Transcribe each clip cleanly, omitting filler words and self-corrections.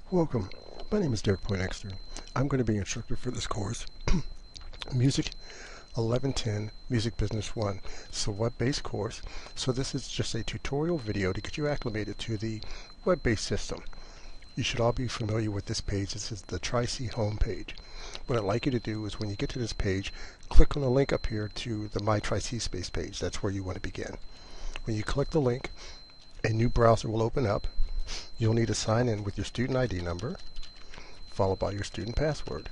Welcome. My name is Derek Poindexter. I'm going to be your instructor for this course, Music 1110 Music Business 1. It's a web-based course, so this is just a tutorial video to get you acclimated to the web-based system. You should all be familiar with this page. This is the Tri-C home page. What I'd like you to do is when you get to this page, click on the link up here to the My Tri-C Space page. That's where you want to begin. When you click the link, a new browser will open up. You'll need to sign in with your student ID number, followed by your student password.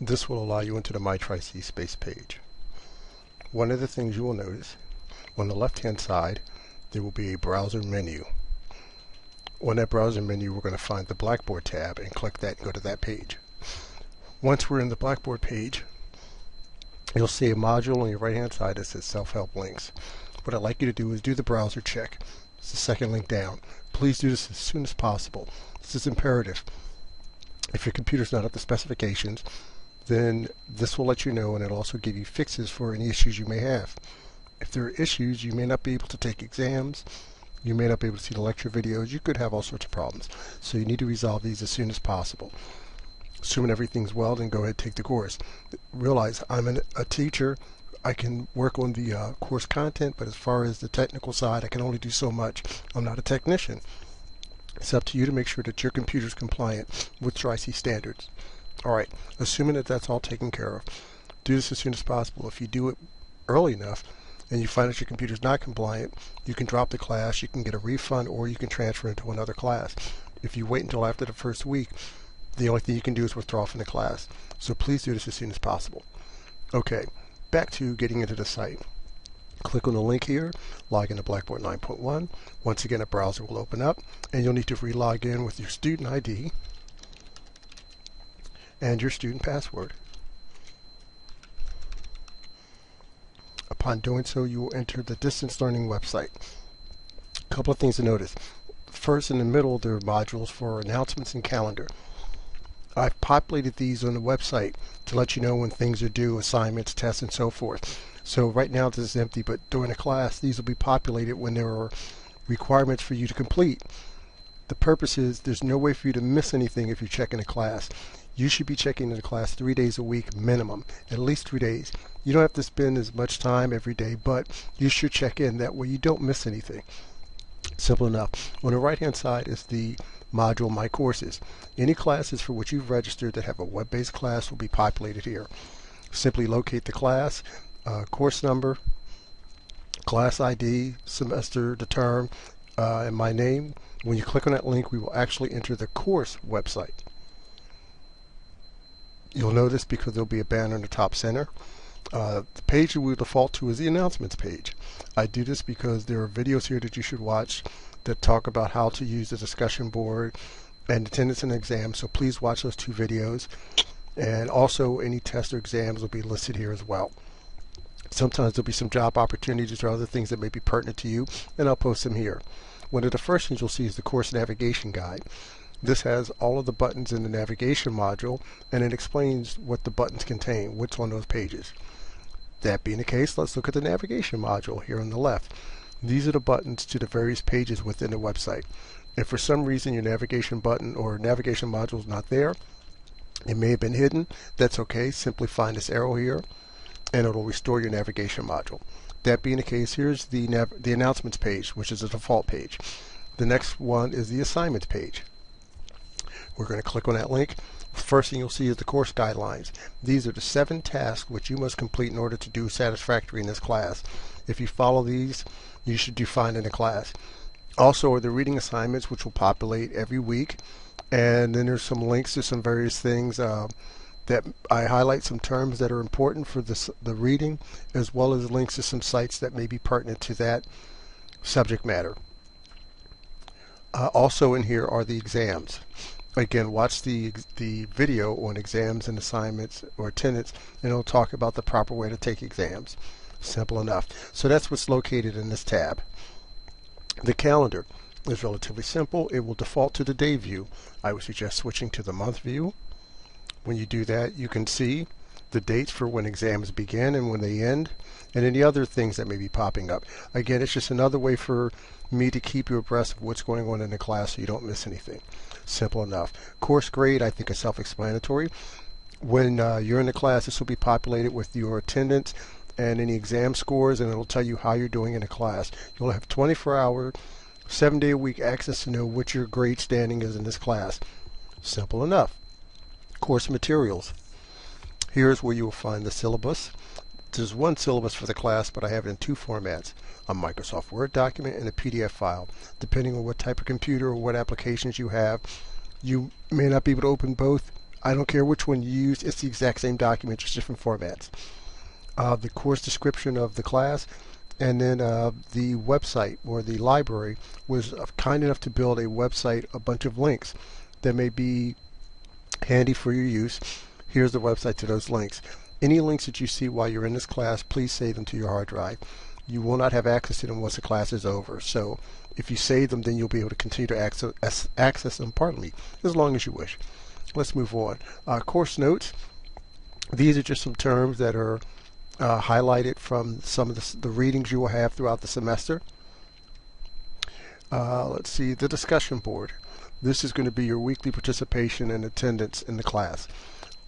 This will allow you into the My Tri-C Space page. One of the things you will notice, on the left-hand side, there will be a browser menu. On that browser menu, we're going to find the Blackboard tab and click that and go to that page. Once we're in the Blackboard page, you'll see a module on your right-hand side that says Self-Help Links. What I'd like you to do is do the browser check. It's the second link down. Please do this as soon as possible. This is imperative. If your computer's not up to specifications, then this will let you know, and it'll also give you fixes for any issues you may have. If there are issues, you may not be able to take exams, you may not be able to see the lecture videos, you could have all sorts of problems. So you need to resolve these as soon as possible. Assuming everything's well, then go ahead and take the course. Realize I'm a teacher. I can work on the course content, but as far as the technical side, I can only do so much. I'm not a technician. It's up to you to make sure that your computer is compliant with Tri-C standards. Alright, assuming that that's all taken care of, do this as soon as possible. If you do it early enough and you find that your computer is not compliant, you can drop the class, you can get a refund, or you can transfer into another class. If you wait until after the first week, the only thing you can do is withdraw from the class. So please do this as soon as possible. Okay. Back to getting into the site. Click on the link here, log into Blackboard 9.1. Once again, a browser will open up, and you'll need to re-log in with your student ID and your student password. Upon doing so, you will enter the distance learning website. A couple of things to notice. First, in the middle, there are modules for announcements and calendar. I've populated these on the website to let you know when things are due, assignments, tests, and so forth. So right now this is empty, but during a class these will be populated when there are requirements for you to complete. The purpose is there's no way for you to miss anything if you're checking a class. You should be checking in the class 3 days a week minimum, at least 3 days. You don't have to spend as much time every day, but you should check in. That way you don't miss anything. Simple enough. On the right hand side is the module My Courses. Any classes for which you've registered that have a web-based class will be populated here. Simply locate the class, course number, class ID, semester, the term, and my name. When you click on that link, we will actually enter the course website. You'll notice because there'll be a banner in the top center. The page that we default to is the announcements page. I do this because there are videos here that you should watch that talk about how to use the discussion board and attendance and exams, so please watch those two videos. And also any tests or exams will be listed here as well. Sometimes there'll be some job opportunities or other things that may be pertinent to you, and I'll post them here. One of the first things you'll see is the course navigation guide. This has all of the buttons in the navigation module, and it explains what the buttons contain, what's on those pages. That being the case, let's look at the navigation module here on the left. These are the buttons to the various pages within the website. If for some reason your navigation button or navigation module is not there, it may have been hidden, that's okay. Simply find this arrow here and it'll restore your navigation module. That being the case, here's the announcements page, which is the default page. The next one is the assignments page. We're going to click on that link. First thing you'll see is the course guidelines. These are the 7 tasks which you must complete in order to do satisfactory in this class. If you follow these, you should do fine in the class. Also are the reading assignments, which will populate every week. And then there's some links to some various things that I highlight some terms that are important for the reading, as well as links to some sites that may be pertinent to that subject matter. Also in here are the exams. Again, watch the video on exams and assignments or attendance, and it'll talk about the proper way to take exams. Simple enough. So that's what's located in this tab. The calendar is relatively simple. It will default to the day view. I would suggest switching to the month view. When you do that, you can see the dates for when exams begin and when they end, and any other things that may be popping up. Again, it's just another way for me to keep you abreast of what's going on in the class so you don't miss anything. Simple enough. Course grade, I think, is self-explanatory. When you're in the class, this will be populated with your attendance and any exam scores, and it'll tell you how you're doing in the class. You'll have 24-hour, 7-day-a-week access to know what your grade standing is in this class. Simple enough. Course materials. Here's where you will find the syllabus. There's one syllabus for the class, but I have it in two formats: a Microsoft Word document and a PDF file. Depending on what type of computer or what applications you have, you may not be able to open both. I don't care which one you use, it's the exact same document, just different formats. The course description of the class, and then the website or the library was kind enough to build a website, a bunch of links that may be handy for your use. Here's the website to those links. Any links that you see while you're in this class, please save them to your hard drive. You will not have access to them once the class is over. So if you save them, then you'll be able to continue to access them, as long as you wish. Let's move on. Course notes. These are just some terms that are highlighted from some of the readings you will have throughout the semester. Let's see, the discussion board. This is going to be your weekly participation and attendance in the class.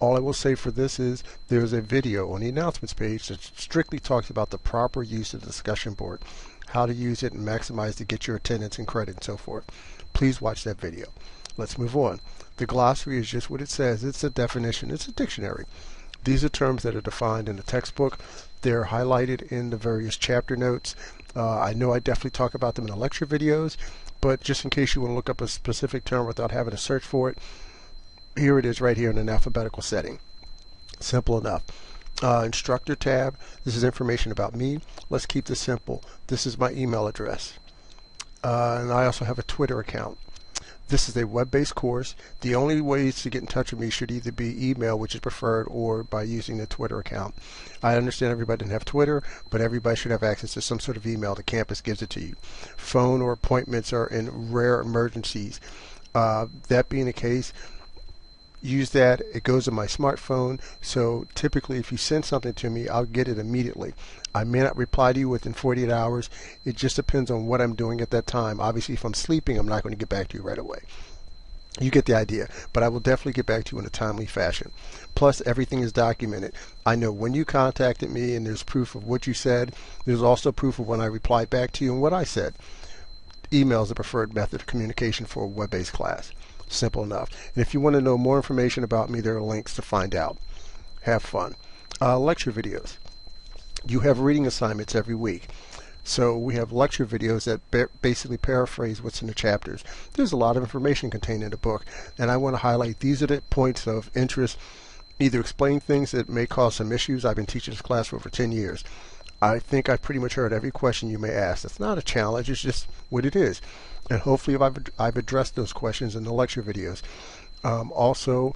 All I will say for this is there's a video on the announcements page that strictly talks about the proper use of the discussion board, how to use it and maximize to get your attendance and credit and so forth. Please watch that video. Let's move on. The glossary is just what it says. It's a definition. It's a dictionary. These are terms that are defined in the textbook. They're highlighted in the various chapter notes. I know I definitely talk about them in the lecture videos, but just in case you want to look up a specific term without having to search for it, here it is right here in an alphabetical setting. Simple enough. Instructor tab. This is information about me. Let's keep this simple. This is my email address. And I also have a Twitter account. This is a web-based course. The only ways to get in touch with me should either be email, which is preferred, or by using the Twitter account. I understand everybody doesn't have Twitter, but everybody should have access to some sort of email. The campus gives it to you. Phone or appointments are in rare emergencies. That being the case, use that. It goes on my smartphone, so typically if you send something to me, I'll get it immediately. I may not reply to you within 48 hours. It just depends on what I'm doing at that time. Obviously, if I'm sleeping, I'm not going to get back to you right away. You get the idea, but I will definitely get back to you in a timely fashion. Plus, everything is documented. I know when you contacted me, and there's proof of what you said. There's also proof of when I replied back to you and what I said. Email is the preferred method of communication for a web-based class. Simple enough. And if you want to know more information about me, there are links to find out. Have fun. Lecture videos. You have reading assignments every week. So we have lecture videos that basically paraphrase what's in the chapters. There's a lot of information contained in the book, and I want to highlight these are the points of interest. Either explain things that may cause some issues. I've been teaching this class for over 10 years. I think I've pretty much heard every question you may ask. It's not a challenge, it's just what it is. And hopefully I've addressed those questions in the lecture videos. Also,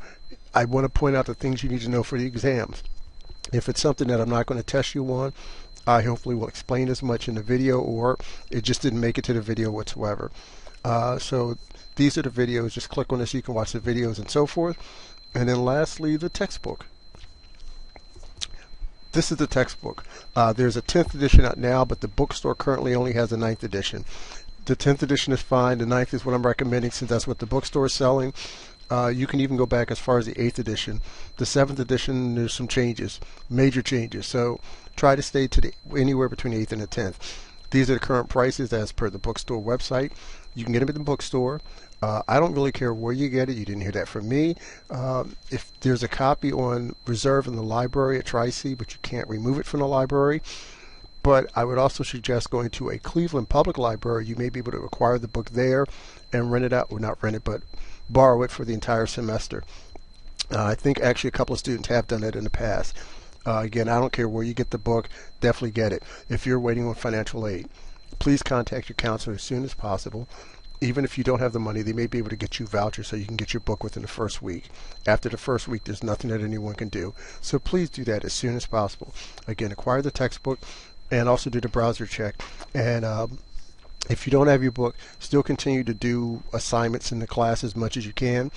I want to point out the things you need to know for the exams. If it's something that I'm not going to test you on, I hopefully will explain as much in the video, or it just didn't make it to the video whatsoever. So these are the videos. Just click on this so you can watch the videos and so forth. And then lastly, the textbook. This is the textbook. There's a 10th edition out now, but the bookstore currently only has a 9th edition. The 10th edition is fine. The 9th is what I'm recommending since that's what the bookstore is selling. You can even go back as far as the 8th edition. The 7th edition, there's some changes, major changes. So try to stay to anywhere between the 8th and the 10th. These are the current prices as per the bookstore website. You can get them at the bookstore. I don't really care where you get it. You didn't hear that from me. If there's a copy on reserve in the library at Tri-C, but you can't remove it from the library. But I would also suggest going to a Cleveland Public Library. You may be able to acquire the book there and rent it out. Well, not rent it, but borrow it for the entire semester. I think actually a couple of students have done it in the past. Again, I don't care where you get the book. Definitely get it. If you're waiting on financial aid, please contact your counselor as soon as possible. Even if you don't have the money, they may be able to get you vouchers so you can get your book within the first week. After the first week, there's nothing that anyone can do. So please do that as soon as possible. Again, acquire the textbook and also do the browser check. And if you don't have your book, still continue to do assignments in the class as much as you can.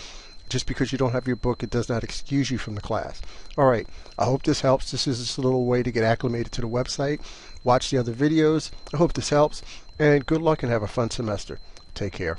Just because you don't have your book, it does not excuse you from the class. All right, I hope this helps. This is just a little way to get acclimated to the website. Watch the other videos. I hope this helps, and good luck and have a fun semester. Take care.